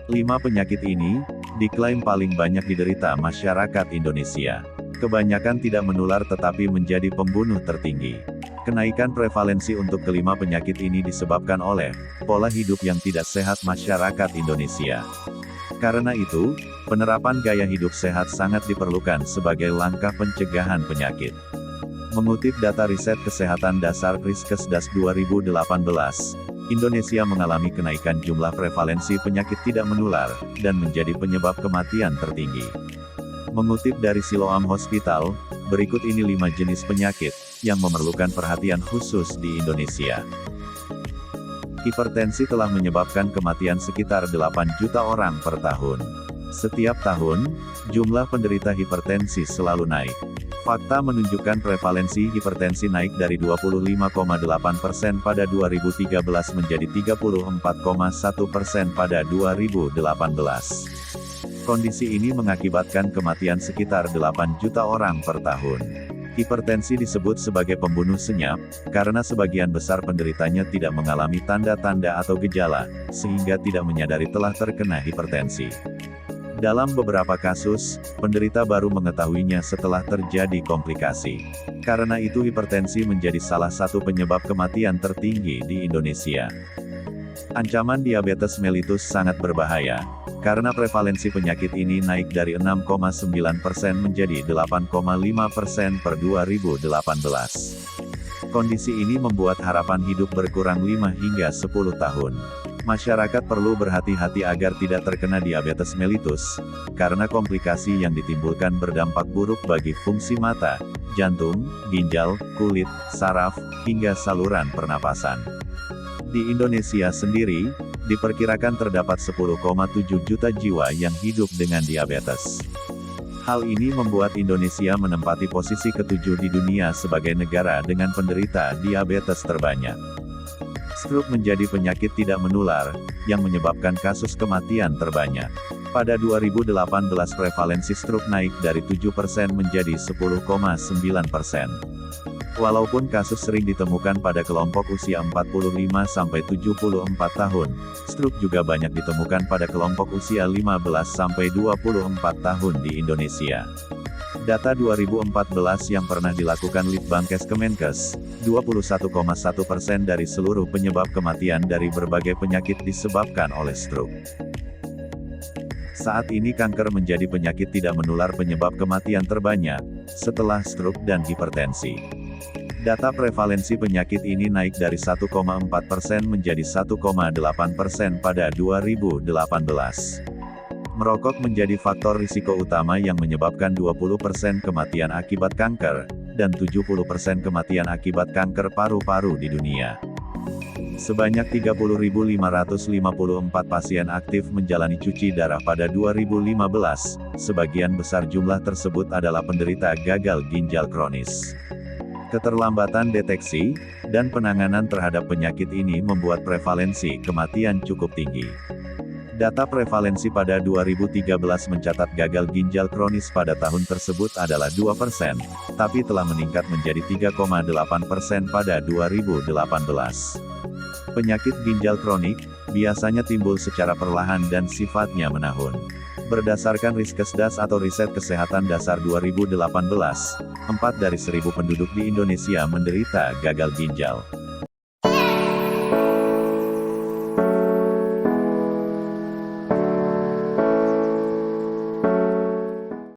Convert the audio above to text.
5 penyakit ini diklaim paling banyak diderita masyarakat Indonesia. Kebanyakan tidak menular tetapi menjadi pembunuh tertinggi. Kenaikan prevalensi untuk kelima penyakit ini disebabkan oleh pola hidup yang tidak sehat masyarakat Indonesia. Karena itu, penerapan gaya hidup sehat sangat diperlukan sebagai langkah pencegahan penyakit. Mengutip data riset kesehatan dasar Riskesdas 2018, Indonesia mengalami kenaikan jumlah prevalensi penyakit tidak menular, dan menjadi penyebab kematian tertinggi. Mengutip dari Siloam Hospital, berikut ini 5 jenis penyakit yang memerlukan perhatian khusus di Indonesia. Hipertensi telah menyebabkan kematian sekitar 8 juta orang per tahun. Setiap tahun, jumlah penderita hipertensi selalu naik. Fakta menunjukkan prevalensi hipertensi naik dari 25,8% pada 2013 menjadi 34,1% pada 2018. Kondisi ini mengakibatkan kematian sekitar 8 juta orang per tahun. Hipertensi disebut sebagai pembunuh senyap, karena sebagian besar penderitanya tidak mengalami tanda-tanda atau gejala, sehingga tidak menyadari telah terkena hipertensi. Dalam beberapa kasus, penderita baru mengetahuinya setelah terjadi komplikasi. Karena itu hipertensi menjadi salah satu penyebab kematian tertinggi di Indonesia. Ancaman diabetes mellitus sangat berbahaya, karena prevalensi penyakit ini naik dari 6,9% menjadi 8,5% per 2018. Kondisi ini membuat harapan hidup berkurang 5 hingga 10 tahun. Masyarakat perlu berhati-hati agar tidak terkena diabetes mellitus, karena komplikasi yang ditimbulkan berdampak buruk bagi fungsi mata, jantung, ginjal, kulit, saraf, hingga saluran pernapasan. Di Indonesia sendiri, diperkirakan terdapat 10,7 juta jiwa yang hidup dengan diabetes. Hal ini membuat Indonesia menempati posisi ke-7 di dunia sebagai negara dengan penderita diabetes terbanyak. Stroke menjadi penyakit tidak menular, yang menyebabkan kasus kematian terbanyak. Pada 2018 prevalensi stroke naik dari 7% menjadi 10,9%. Walaupun kasus sering ditemukan pada kelompok usia 45-74 tahun, stroke juga banyak ditemukan pada kelompok usia 15-24 tahun di Indonesia. Data 2014 yang pernah dilakukan Litbangkes Kemenkes, 21,1% dari seluruh penyebab kematian dari berbagai penyakit disebabkan oleh stroke. Saat ini kanker menjadi penyakit tidak menular penyebab kematian terbanyak, setelah stroke dan hipertensi. Data prevalensi penyakit ini naik dari 1,4% menjadi 1,8% pada 2018. Merokok menjadi faktor risiko utama yang menyebabkan 20% kematian akibat kanker, dan 70% kematian akibat kanker paru-paru di dunia. Sebanyak 30.554 pasien aktif menjalani cuci darah pada 2015, sebagian besar jumlah tersebut adalah penderita gagal ginjal kronis. Keterlambatan deteksi dan penanganan terhadap penyakit ini membuat prevalensi kematian cukup tinggi. Data prevalensi pada 2013 mencatat gagal ginjal kronis pada tahun tersebut adalah 2%, tapi telah meningkat menjadi 3,8% pada 2018. Penyakit ginjal kronik biasanya timbul secara perlahan dan sifatnya menahun. Berdasarkan Riskesdas atau Riset Kesehatan Dasar 2018, 4 dari 1000 penduduk di Indonesia menderita gagal ginjal.